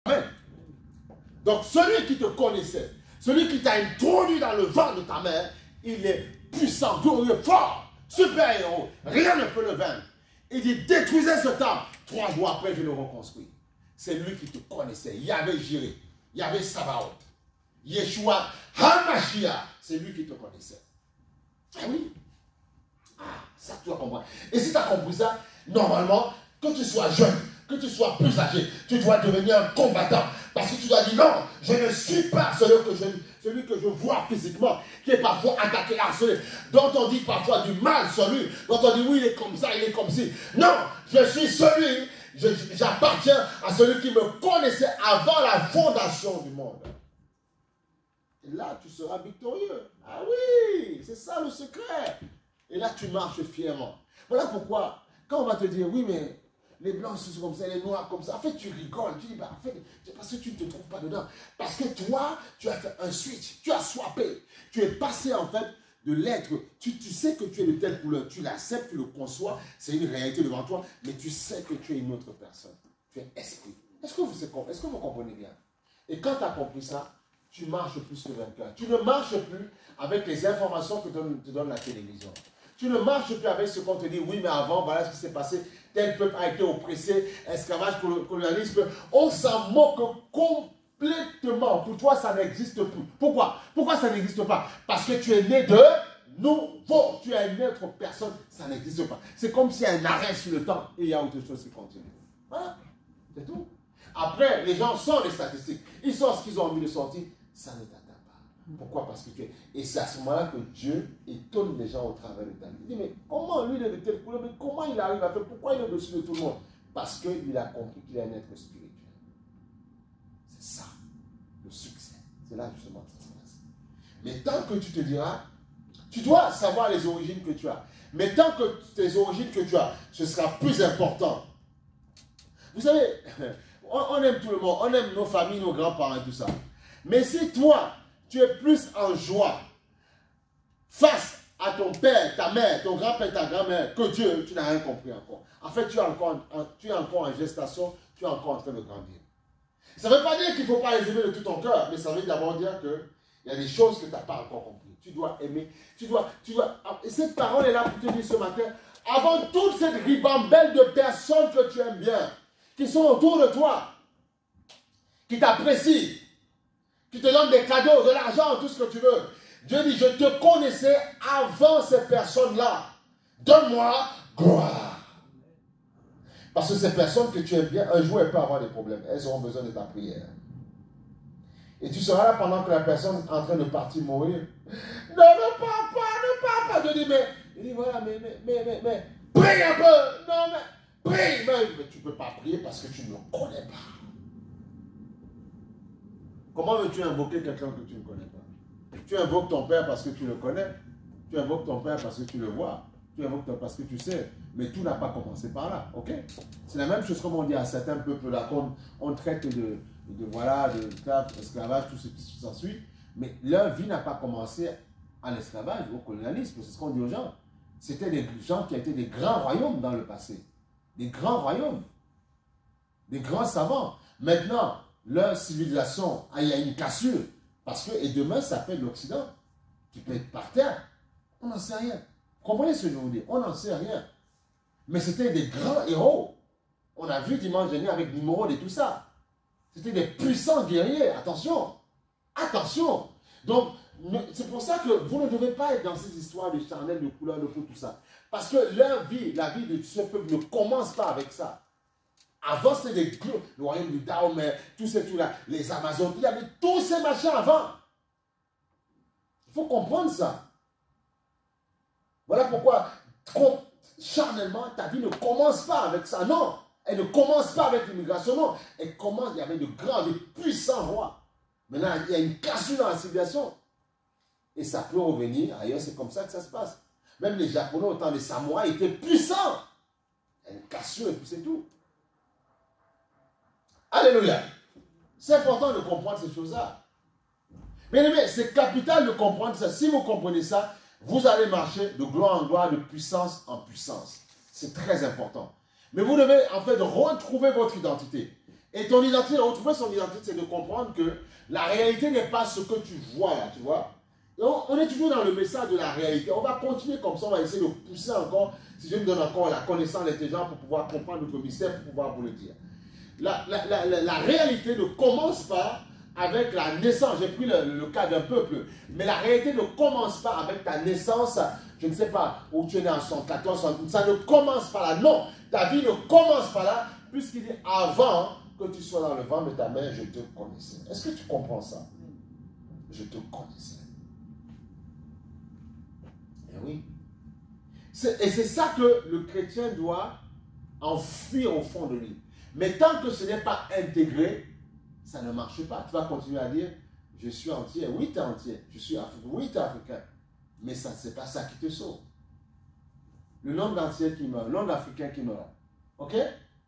Amen. Donc celui qui te connaissait, celui qui t'a introduit dans le ventre de ta mère, il est puissant, glorieux, fort, super-héros. Rien ne peut le vaincre. Il dit, détruisez ce temple. 3 jours après, je le reconstruis. C'est lui qui te connaissait. Yahvé Jireh, Yahvé Sabaoth, Yeshua HaMashiach. C'est lui qui te connaissait. Ah oui. Ah, ça tu dois comprendre. Et si tu as compris ça, normalement, que tu sois jeune, que tu sois plus âgé, tu dois devenir un combattant. Parce que tu dois dire non, je ne suis pas celui que je vois physiquement, qui est parfois attaqué, harcelé, dont on dit parfois du mal sur lui, dont on dit oui, il est comme ça, il est comme ci. Non, je suis celui, j'appartiens à celui qui me connaissait avant la fondation du monde. Et là, tu seras victorieux. Ah oui, c'est ça le secret. Et là, tu marches fièrement. Voilà pourquoi, quand on va te dire, oui, mais les blancs sont comme ça, les noirs comme ça, en fait, tu rigoles. Tu dis, bah, en fait, c'est parce que tu ne te trouves pas dedans. Parce que toi, tu as fait un switch, tu as swappé. Tu es passé, en fait, de l'être. Tu sais que tu es de telle couleur. Tu l'acceptes, tu le conçois. C'est une réalité devant toi. Mais tu sais que tu es une autre personne. Tu es esprit. Est-ce que vous comprenez bien? Et quand tu as compris ça, tu marches plus que vainqueur. Tu ne marches plus avec les informations que te donne la télévision. Tu ne marches plus avec ce qu'on te dit, oui, mais avant, voilà ce qui s'est passé. Tel peuple a été oppressé, esclavage, colonialisme. On s'en moque complètement. Pour toi, ça n'existe plus. Pourquoi? Pourquoi ça n'existe pas? Parce que tu es né de nouveau. Tu es une autre personne, ça n'existe pas. C'est comme s'il y a un arrêt sur le temps et il y a autre chose qui continue. Voilà, c'est tout. Après, les gens sortent les statistiques. Ils sortent ce qu'ils ont envie de sortir. Ça ne t'atteint pas. Pourquoi? Parce que tu es... Et c'est à ce moment-là que Dieu étonne les gens au travers de ta vie. Il dit, mais comment lui, il est de telle couleur? Mais comment il arrive à faire? Pourquoi il est au-dessus de tout le monde? Parce qu'il a compris qu'il est un être spirituel. C'est ça, le succès. C'est là justement que ça se passe. Mais tant que tu te diras, tu dois savoir les origines que tu as. Mais tant que tes origines que tu as, ce sera plus important. Vous savez, on aime tout le monde. On aime nos familles, nos grands-parents et tout ça. Mais si toi, tu es plus en joie face à ton père, ta mère, ton grand-père, ta grand-mère, que Dieu, tu n'as rien compris encore. En fait, tu es encore en gestation, tu es encore en train de grandir. Ça ne veut pas dire qu'il ne faut pas les aimer de tout ton cœur, mais ça veut d'abord dire qu'il y a des choses que tu n'as pas encore compris. Tu dois aimer, et cette parole est là pour te dire ce matin, avant toute cette ribambelle de personnes que tu aimes bien, qui sont autour de toi, qui t'apprécient, qui te donnent des cadeaux, de l'argent, tout ce que tu veux. Dieu dit, je te connaissais avant ces personnes-là. Donne-moi gloire. Parce que ces personnes que tu aimes bien, un jour, elles peuvent avoir des problèmes. Elles auront besoin de ta prière. Et tu seras là pendant que la personne est en train de partir mourir. Non, ne pars pas. Dieu dit, il dit, voilà, mais, prie un peu. Non, mais, prie. Mais tu ne peux pas prier parce que tu ne le connais pas. Comment veux-tu invoquer quelqu'un que tu ne connais pas? Tu invoques ton père parce que tu le connais. Tu invoques ton père parce que tu le vois. Tu invoques ton père parce que tu sais. Mais tout n'a pas commencé par là. Ok? C'est la même chose comme on dit à certains peuples là, on traite d'esclavage, tout ce qui s'ensuit. Mais leur vie n'a pas commencé en esclavage, au colonialisme. C'est ce qu'on dit aux gens. C'était des gens qui étaient des grands royaumes dans le passé. Des grands royaumes. Des grands savants. Maintenant, leur civilisation, il y a une cassure. Parce que, et demain, ça s'appelle l'Occident, qui peut être par terre. On n'en sait rien. Vous comprenez ce que je vous dis? On n'en sait rien. Mais c'était des grands héros. On a vu dimanche dernier avec Nimrod et tout ça. C'était des puissants guerriers. Attention. Attention. Donc, c'est pour ça que vous ne devez pas être dans ces histoires de charnel, de couleur, de peau, tout ça. Parce que leur vie, la vie de ce peuple ne commence pas avec ça. Avant, c'était le royaume du Dahomey, tout là, les Amazones. Il y avait tous ces machins avant. Il faut comprendre ça. Voilà pourquoi, charnellement, ta vie ne commence pas avec ça. Non, elle ne commence pas avec l'immigration. Non, elle commence, il y avait de grands, de puissants rois. Maintenant, il y a une cassure dans la civilisation. Et ça peut revenir ailleurs, c'est comme ça que ça se passe. Même les Japonais, au temps des samouraïs, étaient puissants. Il y a une cassure et puis c'est tout. Alléluia. C'est important de comprendre ces choses-là. Mais c'est capital de comprendre ça. Si vous comprenez ça, vous allez marcher de gloire en gloire, de puissance en puissance. C'est très important. Mais vous devez en fait retrouver votre identité. Et ton identité, retrouver son identité, c'est de comprendre que la réalité n'est pas ce que tu vois là, tu vois. Et on est toujours dans le message de la réalité. On va continuer comme ça, on va essayer de pousser encore, si Dieu me donne encore la connaissance, l'intelligence pour pouvoir comprendre notre mystère, pour pouvoir vous le dire. La réalité ne commence pas avec la naissance. J'ai pris le cas d'un peuple. Mais la réalité ne commence pas avec ta naissance. Je ne sais pas où tu es né en 114. Ça ne commence pas là. Non, ta vie ne commence pas là. Puisqu'il dit avant que tu sois dans le ventre de ta mère, je te connaissais. Est-ce que tu comprends ça? Je te connaissais. Et oui. Et c'est ça que le chrétien doit enfuir au fond de lui. Mais tant que ce n'est pas intégré, ça ne marche pas. Tu vas continuer à dire, je suis entier. Oui, tu es entier. Je suis africain. Oui, tu es africain. Mais ce n'est pas ça qui te sauve. Le nombre d'entiers qui meurt, le nombre d'Africains qui meurt. Ok?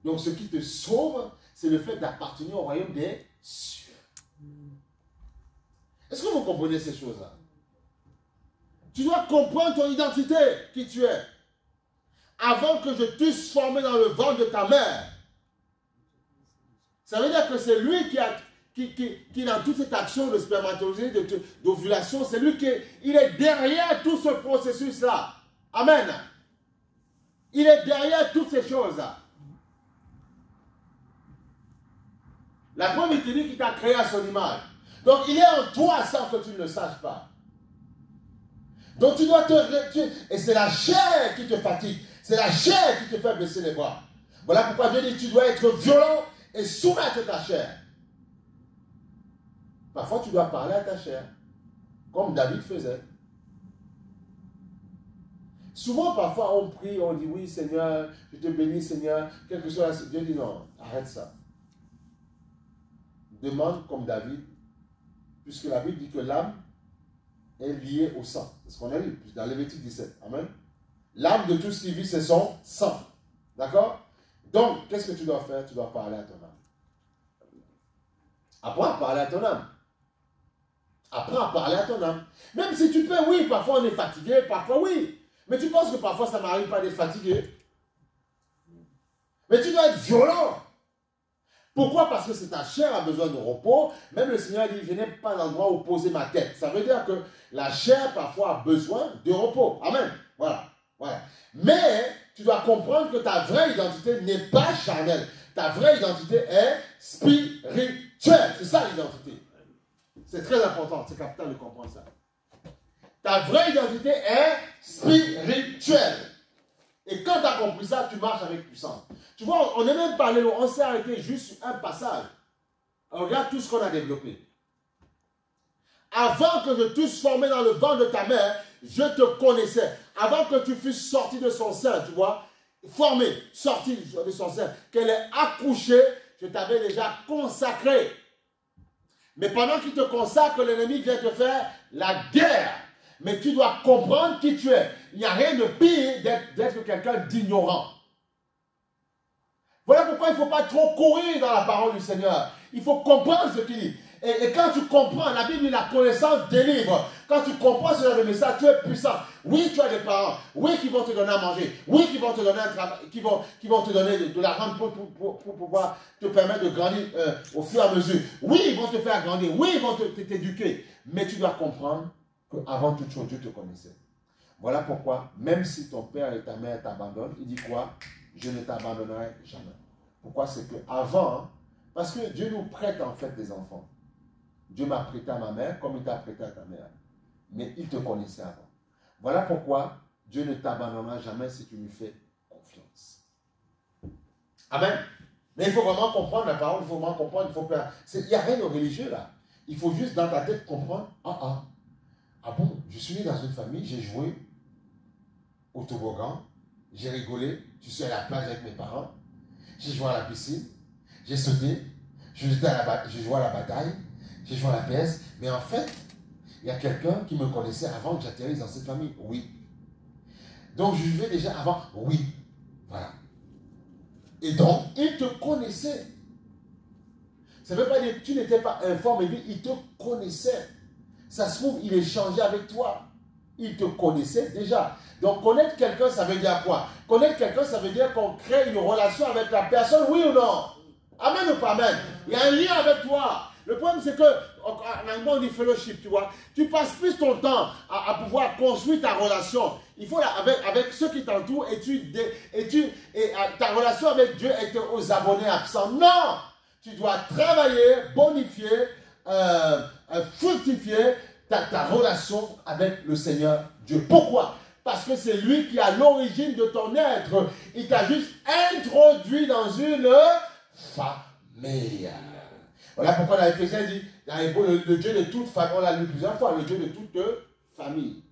Donc ce qui te sauve, c'est le fait d'appartenir au royaume des cieux. Est-ce que vous comprenez ces choses-là? Tu dois comprendre ton identité, qui tu es. Avant que je t'eusse formé dans le ventre de ta mère. Ça veut dire que c'est lui qui dans toute cette action de spermatozoïde, d'ovulation, c'est lui il est derrière tout ce processus-là. Amen. Il est derrière toutes ces choses-là. La preuve, il te dit qu'il t'a créé à son image. Donc, il est en toi sans que tu ne le saches pas. Donc, tu dois et c'est la chair qui te fatigue. C'est la chair qui te fait baisser les bras. Voilà pourquoi Dieu dit, tu dois être violent et soumettre ta chair. Parfois, tu dois parler à ta chair, comme David faisait. Souvent, parfois, on prie, on dit, oui, Seigneur, je te bénis, Seigneur, quelque chose. Dieu dit, non, arrête ça. Demande comme David, puisque la Bible dit que l'âme est liée au sang. C'est ce qu'on a lu dans Lévitique 17. Amen. L'âme de tout ce qui vit, c'est son sang. D'accord? Donc, qu'est-ce que tu dois faire? Tu dois parler à ton âme. Apprends à parler à ton âme. Apprends à parler à ton âme. Même si tu peux, oui, parfois on est fatigué, parfois oui. Mais tu penses que parfois ça m'arrive pas d'être fatigué? Mais tu dois être violent. Pourquoi? Parce que c'est ta chair a besoin de repos. Même le Seigneur dit, je n'ai pas d'endroit où poser ma tête. Ça veut dire que la chair parfois a besoin de repos. Amen. Voilà. Voilà. Mais tu dois comprendre que ta vraie identité n'est pas charnelle. Ta vraie identité est spirituelle. C'est ça l'identité. C'est très important. C'est capital de comprendre ça. Ta vraie identité est spirituelle. Et quand tu as compris ça, tu marches avec puissance. Tu vois, on n'est même pas allé, on s'est arrêté juste sur un passage. Alors, regarde tout ce qu'on a développé. Avant que je t'eusse formé dans le ventre de ta mère, je te connaissais. Avant que tu fusses sorti de son sein, tu vois, formé, sorti de son sein, qu'elle ait accouché, je t'avais déjà consacré. Mais pendant qu'il te consacre, l'ennemi vient te faire la guerre. Mais tu dois comprendre qui tu es. Il n'y a rien de pire d'être quelqu'un d'ignorant. Voilà pourquoi il ne faut pas trop courir dans la parole du Seigneur. Il faut comprendre ce qu'il dit. Et quand tu comprends, la Bible dit la connaissance délivre. Quand tu comprends ce genre de message, tu es puissant. Oui, tu as des parents. Oui, qui vont te donner à manger. Oui, qui vont te donner un travail, qui vont te donner de l'argent pour pouvoir te permettre de grandir au fur et à mesure. Oui, ils vont te faire grandir. Oui, ils vont t'éduquer. Mais tu dois comprendre qu'avant toute chose, Dieu te connaissait. Voilà pourquoi, même si ton père et ta mère t'abandonnent, il dit quoi? Je ne t'abandonnerai jamais. Pourquoi? C'est que avant, parce que Dieu nous prête en fait des enfants. Dieu m'a prêté à ma mère comme il t'a prêté à ta mère. Mais il te connaissait avant. Voilà pourquoi Dieu ne t'abandonnera jamais si tu lui fais confiance. Amen. Mais il faut vraiment comprendre la parole, il faut vraiment comprendre, il faut faire. Il n'y a rien de religieux là. Il faut juste dans ta tête comprendre. Ah bon, je suis né dans une famille, j'ai joué au toboggan, j'ai rigolé, je suis à la plage avec mes parents, j'ai joué à la piscine, j'ai sauté, j'ai joué à la bataille, j'ai joué à la PS, mais en fait, il y a quelqu'un qui me connaissait avant que j'atterrisse dans cette famille. Oui. Donc je vivais déjà avant. Oui. Voilà. Et donc, il te connaissait. Ça ne veut pas dire que tu n'étais pas informé, mais il te connaissait. Ça se trouve, il échangeait avec toi. Il te connaissait déjà. Donc, connaître quelqu'un, ça veut dire quoi? Connaître quelqu'un, ça veut dire qu'on crée une relation avec la personne, oui ou non? Amen ou pas amen? Il y a un lien avec toi. Le problème, c'est que, en anglais, on dit fellowship, tu vois. Tu passes plus ton temps à pouvoir construire ta relation. Il faut, avec ceux qui t'entourent, ta relation avec Dieu est aux abonnés absents. Non! Tu dois travailler, bonifier, fructifier ta relation avec le Seigneur Dieu. Pourquoi? Parce que c'est lui qui a l'origine de ton être. Il t'a juste introduit dans une famille. Voilà pourquoi dans l'Éphésiens dit, le Dieu de toute famille, on l'a lu plusieurs fois, le Dieu de toute famille.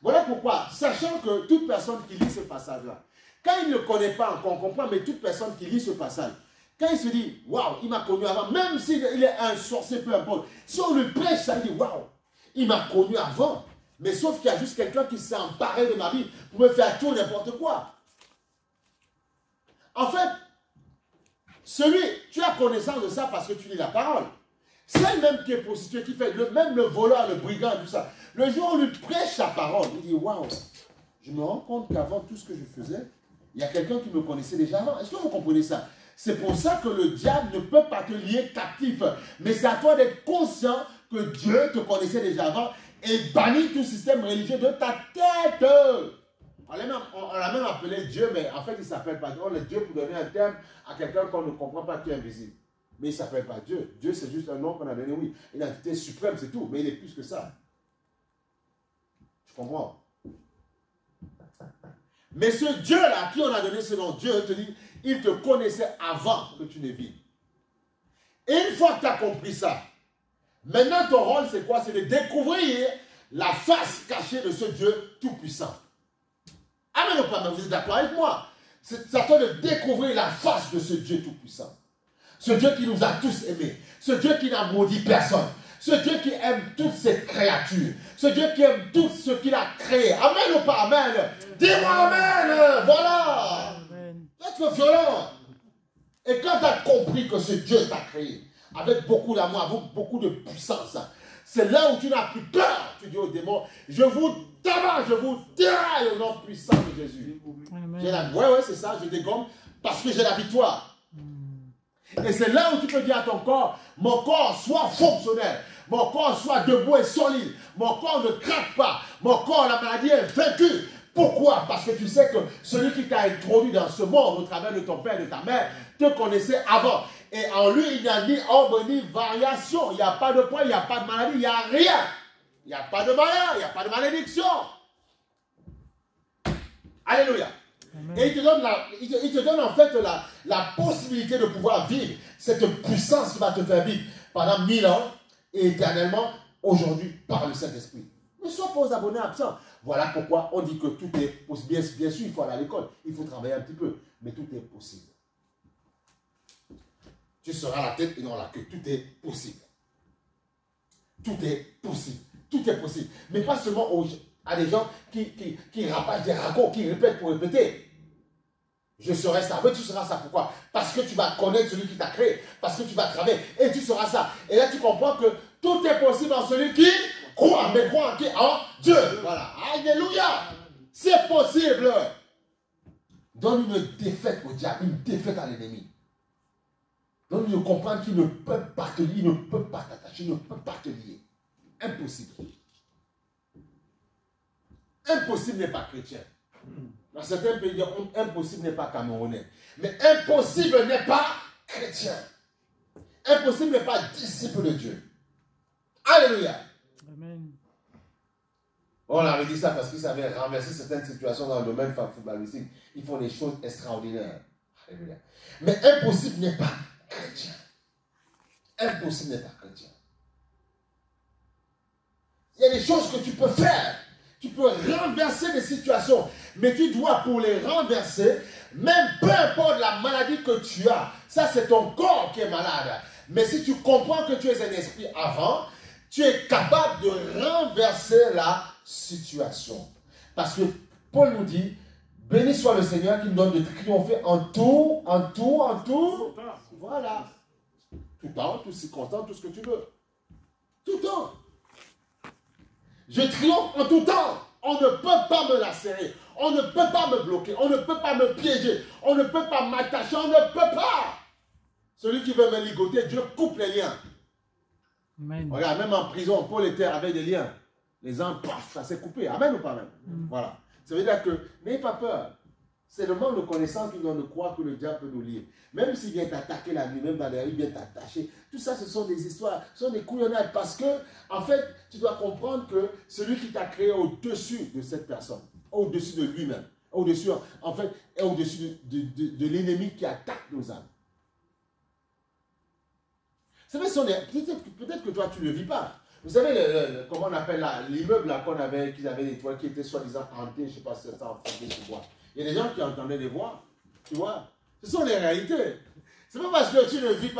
Voilà pourquoi, sachant que toute personne qui lit ce passage-là, quand il ne connaît pas encore, on comprend, mais toute personne qui lit ce passage, quand il se dit, waouh, il m'a connu avant, même s'il est un sorcier, peu importe, si on lui prêche, ça dit, waouh, il m'a connu avant. Mais sauf qu'il y a juste quelqu'un qui s'est emparé de ma vie pour me faire tout n'importe quoi. En fait, tu as connaissance de ça parce que tu lis la parole. C'est même qui est prostitué, qui fait même le voleur, le brigand, tout ça. Le jour où on lui prêche la parole, il dit, waouh, je me rends compte qu'avant tout ce que je faisais, il y a quelqu'un qui me connaissait déjà avant. Est-ce que vous comprenez ça? C'est pour ça que le diable ne peut pas te lier captif. Mais c'est à toi d'être conscient que Dieu te connaissait déjà avant et bannit tout système religieux de ta tête. On l'a même appelé Dieu, mais en fait, il ne s'appelle pas Dieu. On est Dieu pour donner un terme à quelqu'un qu'on ne comprend pas qui est invisible. Mais il ne s'appelle pas Dieu. Dieu, c'est juste un nom qu'on a donné, oui. Une entité suprême, c'est tout. Mais il est plus que ça. Tu comprends? Mais ce Dieu-là, qui on a donné ce nom, Dieu te dit, il te connaissait avant que tu ne vives. Et une fois que tu as compris ça, maintenant ton rôle c'est quoi? C'est de découvrir la face cachée de ce Dieu tout-puissant. Amen ou pas? Mais vous êtes d'accord avec moi? C'est à toi de découvrir la face de ce Dieu tout-puissant. Ce Dieu qui nous a tous aimés. Ce Dieu qui n'a maudit personne. Ce Dieu qui aime toutes ses créatures. Ce Dieu qui aime tout ce qu'il a créé. Amen ou pas? Amen. Dis-moi amen. Voilà. Être violent. Et quand tu as compris que ce Dieu t'a créé, avec beaucoup d'amour, avec beaucoup de puissance, c'est là où tu n'as plus peur. Tu dis aux démons, je vous tabasse, je vous déraille au nom puissant de Jésus. Ouais, c'est ça, je dégomme parce que j'ai la victoire. Et c'est là où tu peux dire à ton corps, mon corps soit fonctionnel, mon corps soit debout et solide, mon corps ne craque pas, mon corps, la maladie est vaincue. Pourquoi? Parce que tu sais que celui qui t'a introduit dans ce monde au travers de ton père et de ta mère te connaissait avant. Et en lui, il n'y a ni ombre ni variation. Il n'y a pas de poids, il n'y a pas de maladie, il n'y a rien. Il n'y a pas de malheur, il n'y a pas de malédiction. Alléluia. Amen. Et il te donne en fait la possibilité de pouvoir vivre cette puissance qui va te faire vivre pendant 1000 ans et éternellement aujourd'hui par le Saint-Esprit. Ne sois pas aux abonnés absents. Voilà pourquoi on dit que tout est possible. Bien sûr, il faut aller à l'école, il faut travailler un petit peu, mais tout est possible. Tu seras la tête et non la queue. Tout est possible. Tout est possible. Tout est possible. Mais pas seulement à des gens qui rapagent des raconts, qui répètent pour répéter. Je serai ça. Oui, tu seras ça. Pourquoi? Parce que tu vas connaître celui qui t'a créé. Parce que tu vas travailler. Et tu seras ça. Et là, tu comprends que tout est possible en celui qui croit. Mais croit en qui? En Dieu. Voilà. Alléluia. C'est possible. Donne une défaite au diable. Une défaite à l'ennemi. Donne-lui de comprendre qu'il ne peut pas te lier. Il ne peut pas t'attacher. Il ne peut pas te lier. Impossible. Impossible n'est pas chrétien. Dans certains pays, impossible n'est pas camerounais. Mais impossible n'est pas chrétien. Impossible n'est pas disciple de Dieu. Alléluia. Amen. On avait dit ça parce qu'ils savaient renverser certaines situations dans le domaine footballistique. Ils font des choses extraordinaires. Alléluia. Mais impossible n'est pas chrétien. Impossible n'est pas chrétien. Il y a des choses que tu peux faire. Tu peux renverser des situations, mais tu dois pour les renverser, même peu importe la maladie que tu as, ça c'est ton corps qui est malade. Mais si tu comprends que tu es un esprit avant, tu es capable de renverser la situation. Parce que Paul nous dit, béni soit le Seigneur qui nous donne de triompher en tout. Voilà. Tout temps, tout circonstance, tout ce que tu veux. Tout temps. Je triomphe en tout temps. On ne peut pas me lacérer. On ne peut pas me bloquer. On ne peut pas me piéger. On ne peut pas m'attacher. On ne peut pas. Celui qui veut me ligoter, Dieu coupe les liens. Amen. Regarde, même en prison, Paul était avec des liens. Les uns, paf, ça s'est coupé. Amen ou pas même? Voilà. Ça veut dire que, n'ayez pas peur. C'est le manque de connaissance qui nous donne de croire que le diable peut nous lier. Même s'il vient t'attaquer la nuit, même dans les rues, il vient t'attacher. Tout ça, ce sont des histoires, ce sont des couillonnades. Parce que, en fait, tu dois comprendre que celui qui t'a créé au-dessus de cette personne, au-dessus de lui-même, au-dessus, en fait, est au-dessus de l'ennemi qui attaque nos âmes. Vous savez, peut-être que toi, tu ne le vis pas. Vous savez, comment on appelle l'immeuble qu'ils avaient des toits qui étaient soi-disant hantés, je ne sais pas si c'est ça en français, je vois. Il y a des gens qui entendaient des voix, tu vois. Ce sont les réalités. Ce n'est pas parce que tu ne vis pas